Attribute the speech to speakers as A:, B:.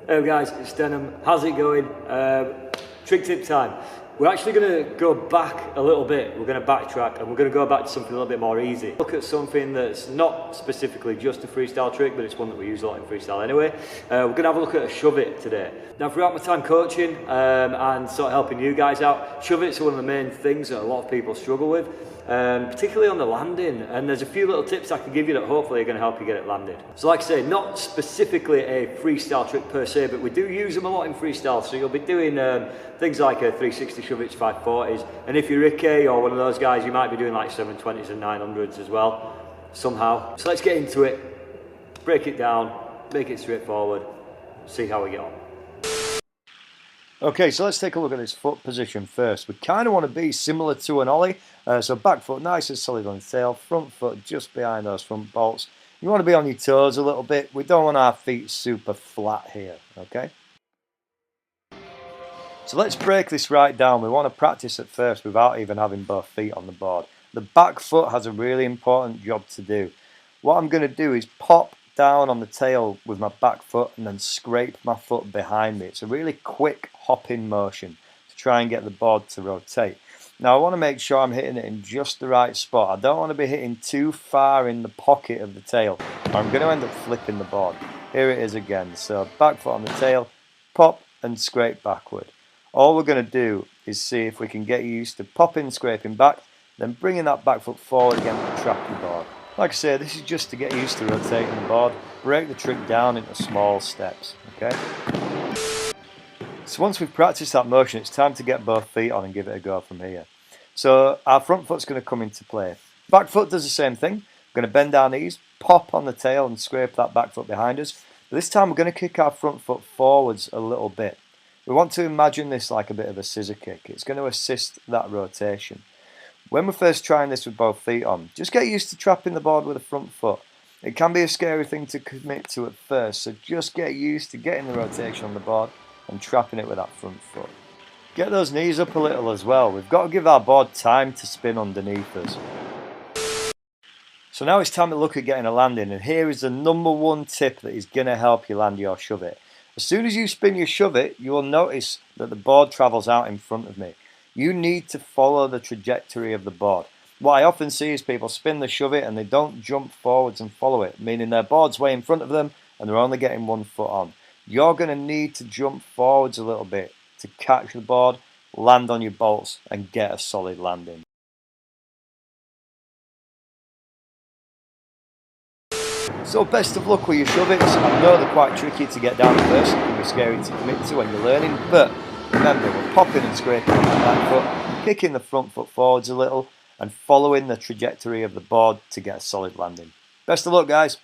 A: Hey guys, it's Denham. How's it going? Trick tip time. We're actually going to go back a little bit. We're going to backtrack and we're going to go back to something a little bit more easy. Look at something that's not specifically just a freestyle trick, but it's one that we use a lot in freestyle anyway. We're going to have a look at a shove it today. Now, throughout my time coaching and sort of helping you guys out, shove it's one of the main things that a lot of people struggle with, particularly on the landing. And there's a few little tips I can give you that hopefully are going to help you get it landed. So like I say, not specifically a freestyle trick per se, but we do use them a lot in freestyle. So you'll be doing things like a 360 shove it's 540s. And if you're Ricky or one of those guys, you might be doing like 720s and 900s as well, somehow. So let's get into it, break it down, make it straightforward, see how we get on.
B: Okay, so let's take a look at this foot position first. We kind of want to be similar to an ollie. So back foot nice and solid on the tail, front foot just behind those front bolts. You want to be on your toes a little bit. We don't want our feet super flat here, okay? So let's break this right down. We want to practice at first without even having both feet on the board. The back foot has a really important job to do. What I'm going to do is pop down on the tail with my back foot and then scrape my foot behind me. It's a really quick hopping motion to try and get the board to rotate. Now I want to make sure I'm hitting it in just the right spot. I don't want to be hitting too far in the pocket of the tail, or I'm going to end up flipping the board. Here it is again. So back foot on the tail, pop and scrape backward. All we're going to do is see if we can get used to popping, scraping back, then bringing that back foot forward again to trap your board. Like I say, this is just to get used to rotating the board. Break the trick down into small steps, okay? So once we've practiced that motion, it's time to get both feet on and give it a go from here. So our front foot's going to come into play. Back foot does the same thing. We're going to bend our knees, pop on the tail and scrape that back foot behind us. But this time we're going to kick our front foot forwards a little bit. We want to imagine this like a bit of a scissor kick. It's going to assist that rotation. When we're first trying this with both feet on, just get used to trapping the board with the front foot. It can be a scary thing to commit to at first, so just get used to getting the rotation on the board and trapping it with that front foot. Get those knees up a little as well. We've got to give our board time to spin underneath us. So now it's time to look at getting a landing, and here is the number one tip that is going to help you land your shove it. As soon as you spin your shove it, you will notice that the board travels out in front of me. You need to follow the trajectory of the board. What I often see is people spin the shove it and they don't jump forwards and follow it, meaning their board's way in front of them and they're only getting one foot on. You're going to need to jump forwards a little bit to catch the board, land on your bolts and get a solid landing. So best of luck with your shove it's. I know they're quite tricky to get down at first, it can be scary to commit to when you're learning, but remember, we're popping and scraping on the back foot, kicking the front foot forwards a little, and following the trajectory of the board to get a solid landing. Best of luck, guys.